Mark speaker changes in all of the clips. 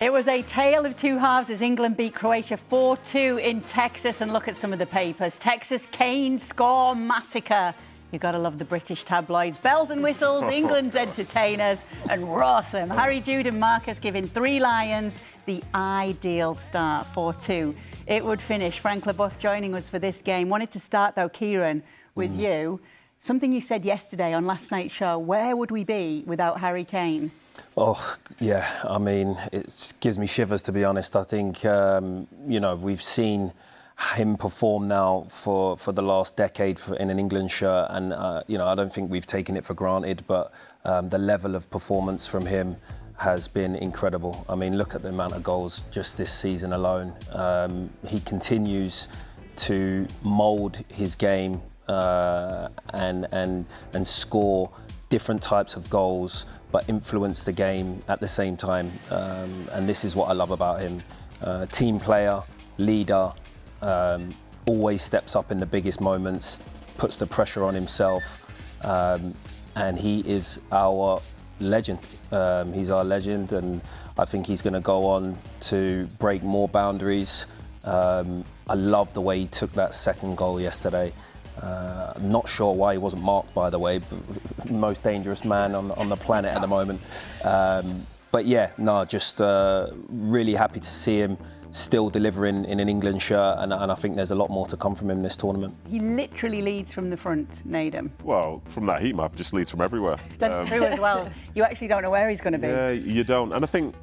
Speaker 1: It was a tale of two halves as England beat Croatia 4-2 in Texas. And look at some of the papers. Texas Kane score massacre. You've got to love the British tabloids. Bells and whistles, England's entertainers, and Rawsome. Harry, Jude and Marcus giving 3 Lions the ideal start, 4-2. It would finish. Frank Leboeuf joining us for this game. Wanted to start, though, Kieran, with you. Something you said yesterday on last night's show. Where would we be without Harry Kane?
Speaker 2: Oh, yeah. I mean, it gives me shivers, to be honest. I think, we've seen him perform now for the last decade in an England shirt. And, I don't think we've taken it for granted. But the level of performance from him has been incredible. I mean, look at the amount of goals just this season alone. He continues to mould his game and score different types of goals, but influence the game at the same time. And this is what I love about him. Team player, leader, always steps up in the biggest moments, puts the pressure on himself, and he is our legend. He's our legend, and I think he's going to go on to break more boundaries. I love the way he took that second goal yesterday. I'm not sure why he wasn't marked, by the way. Most dangerous man on the planet at the moment. But yeah, no, just really happy to see him still delivering in an England shirt, and I think there's a lot more to come from him this tournament.
Speaker 1: He literally leads from the front, Nedum.
Speaker 3: Well, from that heat map, just leads from everywhere.
Speaker 1: That's true as well. You actually don't know where he's going to be.
Speaker 3: Yeah, you don't. And I think,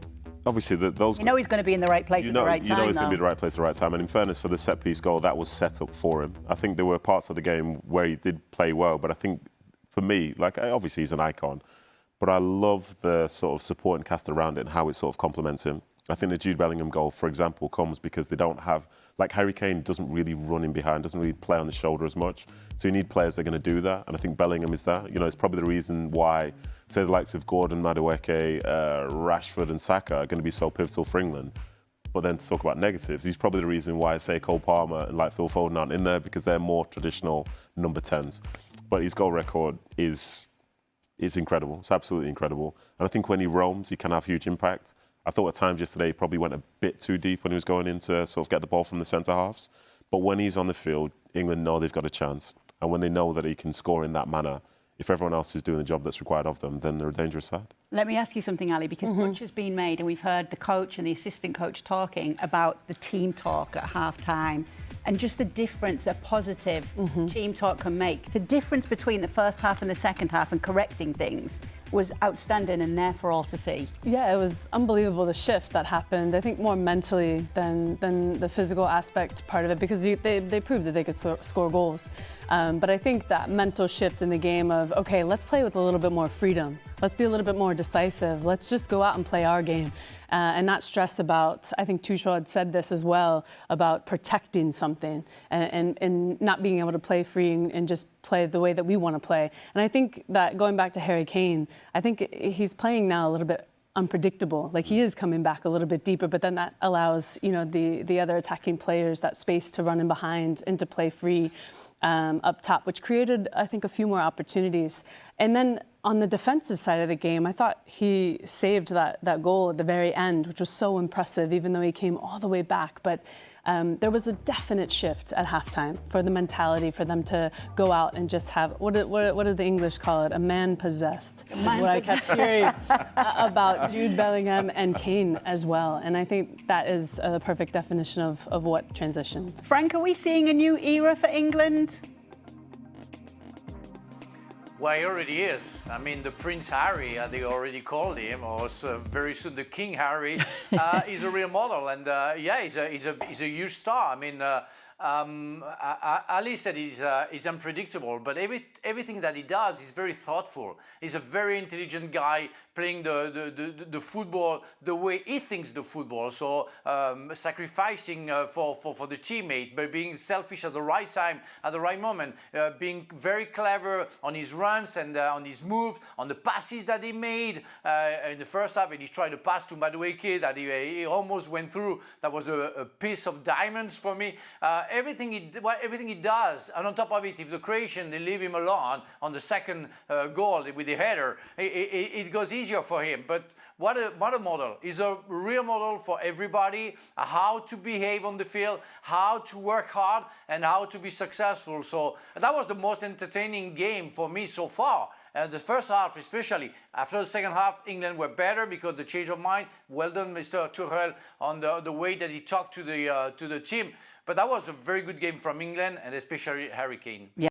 Speaker 3: obviously, those...
Speaker 1: You know he's going to be in the right place at the right time,
Speaker 3: You know he's going to be
Speaker 1: though.
Speaker 3: in the right place at the right time. And in fairness, for the set-piece goal, that was set up for him. I think there were parts of the game where he did play well, but I think, for me, obviously he's an icon, but I love the sort of support and cast around it and how it sort of complements him. I think the Jude Bellingham goal, for example, comes because they don't have... Harry Kane doesn't really run in behind, doesn't really play on the shoulder as much. So you need players that are going to do that, and I think Bellingham is that. It's probably the reason why, say, the likes of Gordon, Madueke, Rashford and Saka are going to be so pivotal for England. But then to talk about negatives, he's probably the reason why, say, Cole Palmer and Phil Foden aren't in there, because they're more traditional number 10s. But his goal record is incredible. It's absolutely incredible. And I think when he roams, he can have huge impact. I thought at times yesterday he probably went a bit too deep when he was going in to sort of get the ball from the centre-halves. But when he's on the field, England know they've got a chance. And when they know that he can score in that manner, if everyone else is doing the job that's required of them, then they're a dangerous side.
Speaker 1: Let me ask you something, Ali, because much has been made, and we've heard the coach and the assistant coach talking about the team talk at half-time and just the difference a positive team talk can make. The difference between the first half and the second half and correcting things was outstanding and there for all to see.
Speaker 4: Yeah, it was unbelievable, the shift that happened. I think more mentally than the physical aspect part of it, because they proved that they could score goals. But I think that mental shift in the game of, okay, let's play with a little bit more freedom. Let's be a little bit more decisive. Let's just go out and play our game and not stress about, I think Tuchel had said this as well, about protecting something and not being able to play free and just play the way that we want to play. And I think that going back to Harry Kane, I think he's playing now a little bit unpredictable. He is coming back a little bit deeper, but then that allows, the other attacking players that space to run in behind and to play free up top, which created, I think, a few more opportunities. And then on the defensive side of the game, I thought he saved that goal at the very end, which was so impressive, even though he came all the way back. But there was a definite shift at halftime for the mentality, for them to go out and just have, what do the English call it? A man possessed, is what I kept hearing about Jude Bellingham and Kane as well. And I think that is the perfect definition of what transitioned.
Speaker 1: Frank, are we seeing a new era for England?
Speaker 5: Well, he already is. I mean, the Prince Harry, they already called him, or very soon the King Harry, is a real model. And yeah, he's a huge star. I mean, Ali said he's unpredictable, but everything that he does is very thoughtful. He's a very intelligent guy playing the football the way he thinks the football. So sacrificing for the teammate, but being selfish at the right time, at the right moment, being very clever on his runs and on his moves, on the passes that he made in the first half. And he tried to pass to Madueke that he almost went through. That was a piece of diamonds for me. Everything he does, and on top of it, if the Croatian, they leave him alone on the second goal with the header, it goes easier for him. But what a model. He's a real model for everybody, how to behave on the field, how to work hard, and how to be successful. So that was the most entertaining game for me so far. The first half especially. After the second half, England were better because the change of mind. Well done, Mr. Tuchel, on the way that he talked to the team. But that was a very good game from England, and especially Harry Kane.
Speaker 1: Yeah.